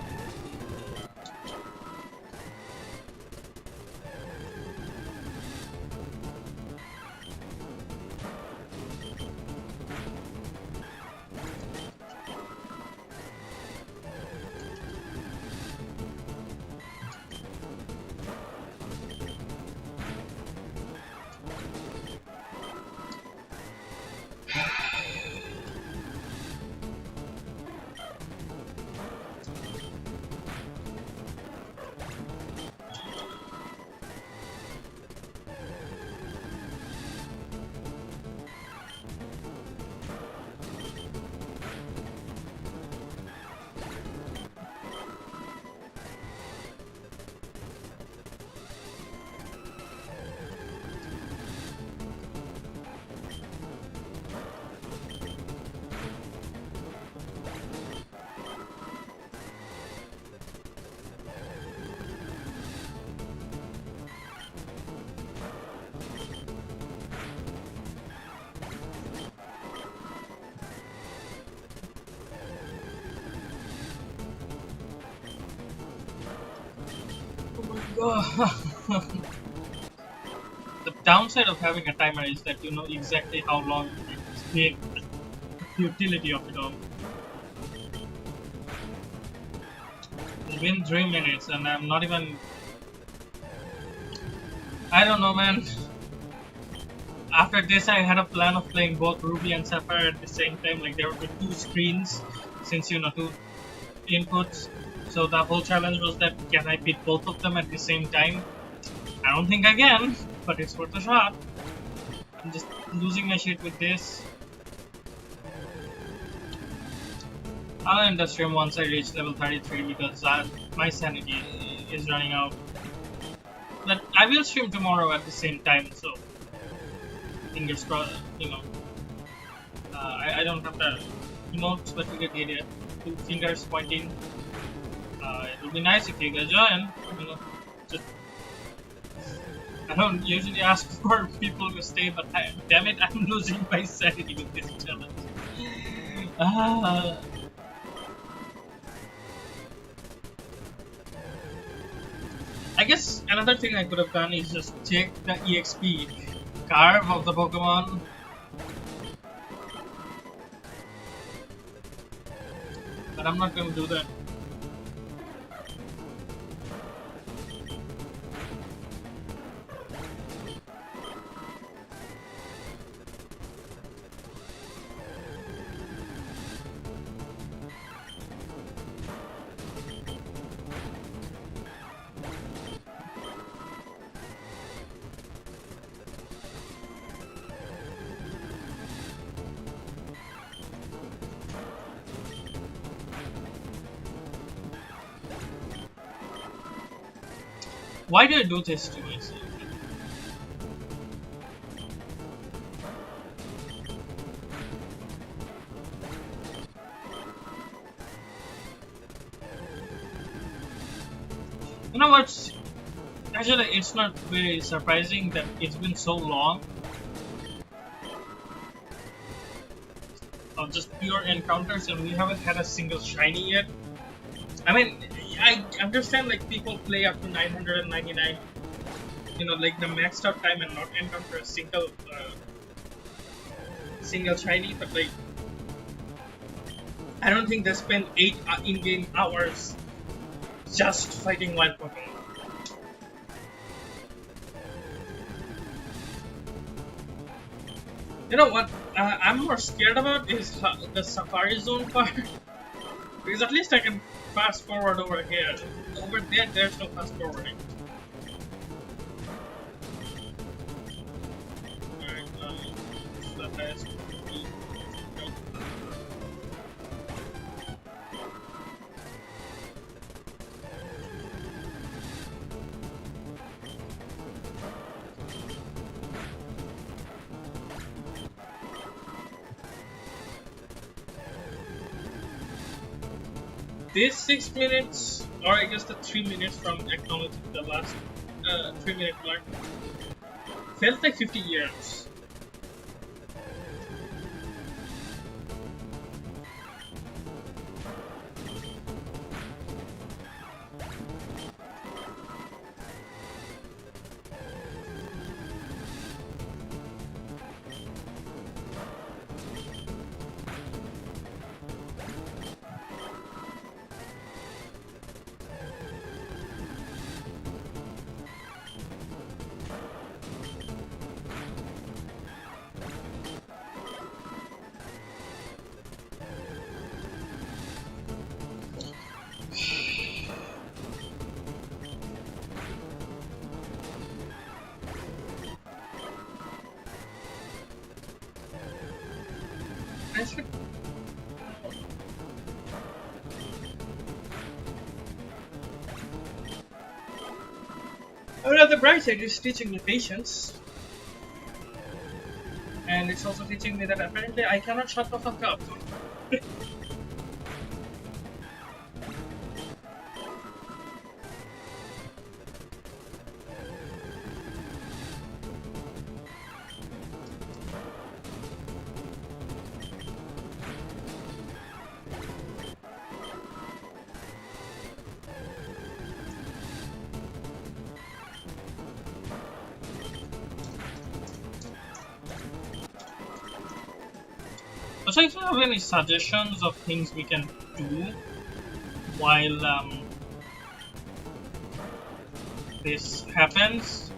The downside of having a timer is that you know exactly how long it's been, the utility of it all. It's been 3 minutes and I'm not even... I don't know, man. After this, I had a plan of playing both Ruby and Sapphire at the same time. Like, there would be 2 screens, since, you know, 2 inputs. So the whole challenge was that, can I beat both of them at the same time? I don't think I can, but it's worth a shot. I'm just losing my shit with this. I'll end the stream once I reach level 33 because my sanity is running out. But I will stream tomorrow at the same time, so fingers crossed, you know. I don't have the emotes, but you get the idea. 2 fingers pointing. It would be nice if you guys join, you know. Just, I don't usually ask for people to stay, but damn it, I'm losing my sanity with this challenge. I guess another thing I could have done is just check the EXP curve of the Pokemon. But I'm not going to do that. Why do I do this to myself? You know what's... Actually, it's not very surprising that it's been so long of just pure encounters and we haven't had a single shiny yet. I mean, I understand like people play up to 999, you know, like the maxed out time and not encounter a single shiny, but like I don't think they spend 8 in-game hours just fighting wild Pokemon. You know what I'm more scared about is the Safari Zone part. Because at least I can fast forward over here. Over there, there's no fast forwarding. Alright, this 6 minutes, or I guess the 3 minutes from acknowledging the last 3-minute mark, felt like 50 years. On the bright side, it's teaching me patience. And it's also teaching me that apparently I cannot shut the fuck up. Also, if you have any suggestions of things we can do while this happens,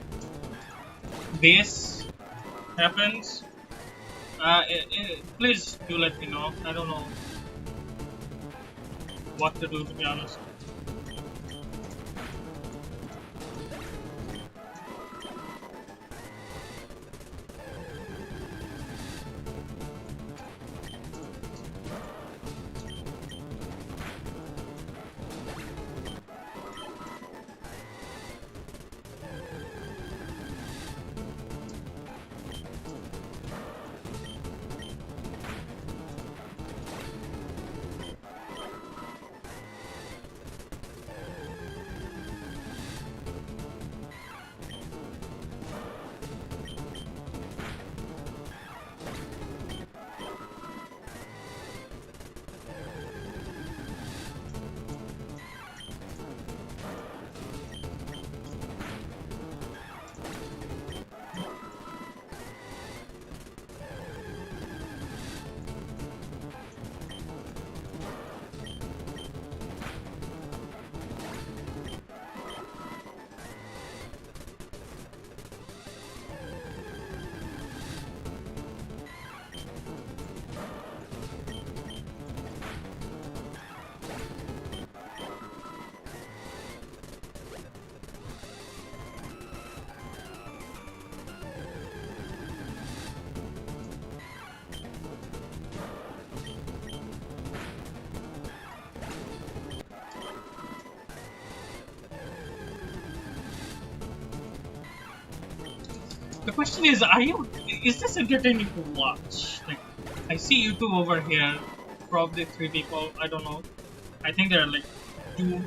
this happens, please do let me know. I don't know what to do, to be honest. The question is, is this entertaining to watch? Like, I see you two over here, probably 3 people, I don't know. I think there are like 2.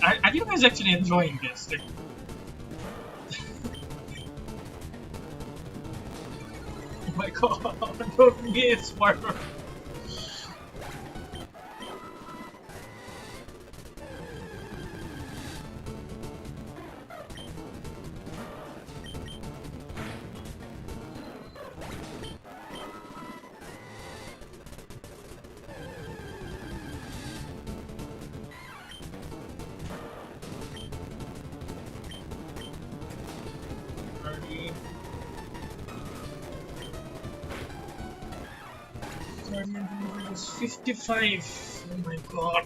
Are you guys actually enjoying this? Like, oh my god, don't be a smarter. Thirty. 55. Oh my god.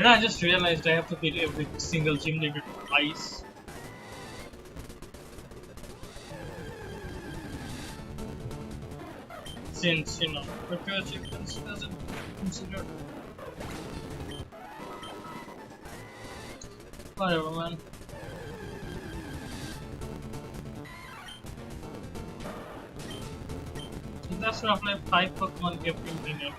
And I just realized I have to beat every single gym leader twice. Since, virtual achievements doesn't consider. Whatever, man. That's roughly 5 Pokemon kept building up.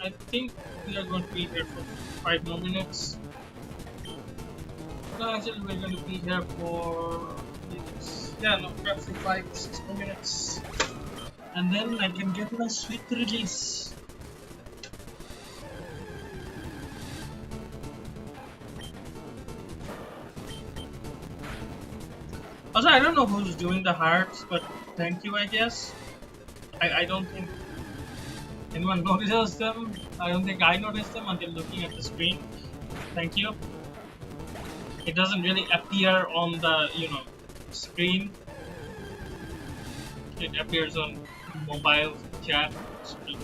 I think we are going to be here for 5 more minutes. No, actually, we're going to be here for. Yeah, no, roughly 5-6 more minutes. And then I can get my sweet release. Also, I don't know who's doing the hearts, but thank you, I guess. I don't think anyone notices them. I don't think I noticed them until looking at the screen. Thank you. It doesn't really appear on the, screen. It appears on mobile chat screen.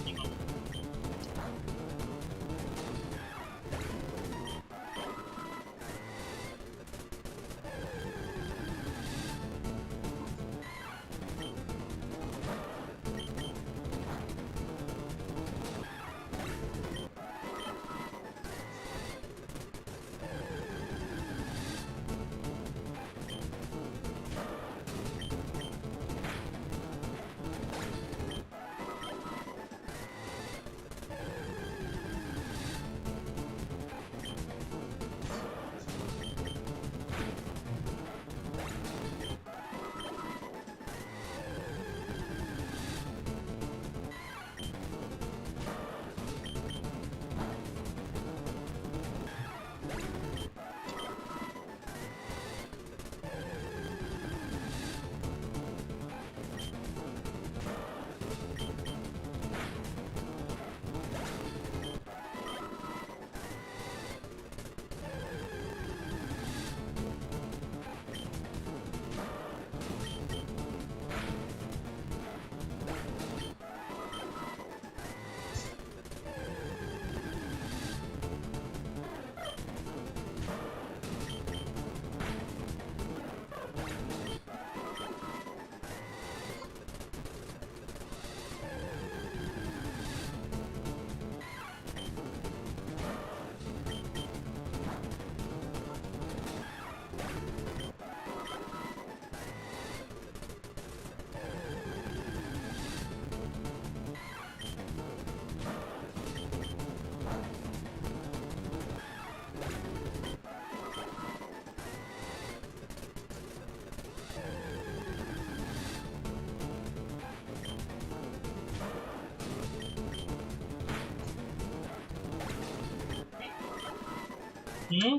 Hmm?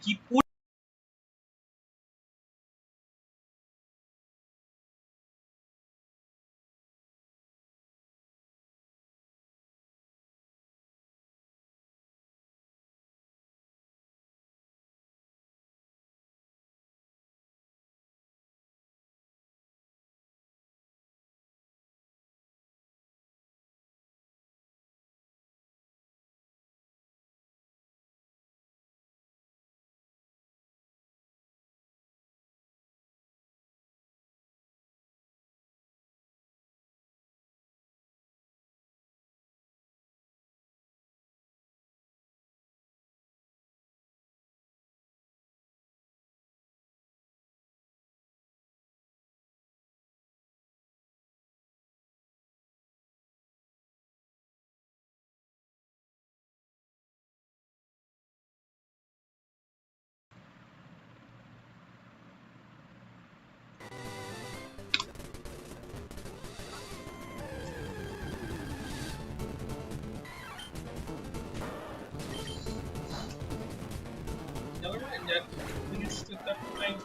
Keep never mind that. We used to that time.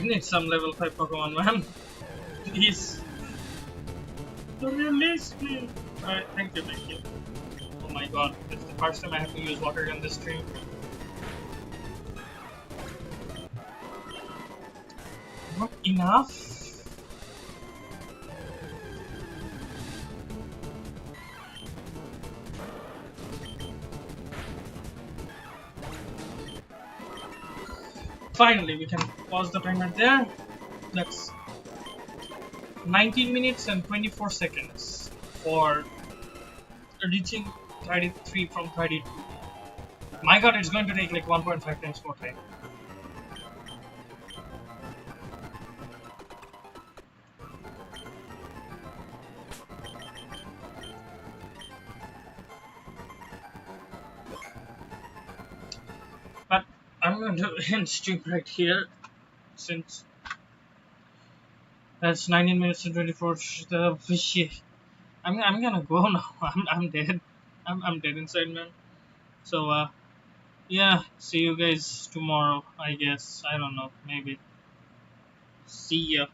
need some level 5 Pokemon, man. Please. Don't release me. Alright, thank you, thank you. Oh my god, it's the first time I have to use water gun this stream. Not enough? Finally, we can pause the timer there. That's 19 minutes and 24 seconds for reaching 33 from 32. My god, it's going to take like 1.5 times more time. But I'm going to end stream right here since that's 19 minutes and 24. I'm gonna go now. I'm dead. I'm dead inside, man. So yeah, see you guys tomorrow, I guess. I don't know, maybe. See ya.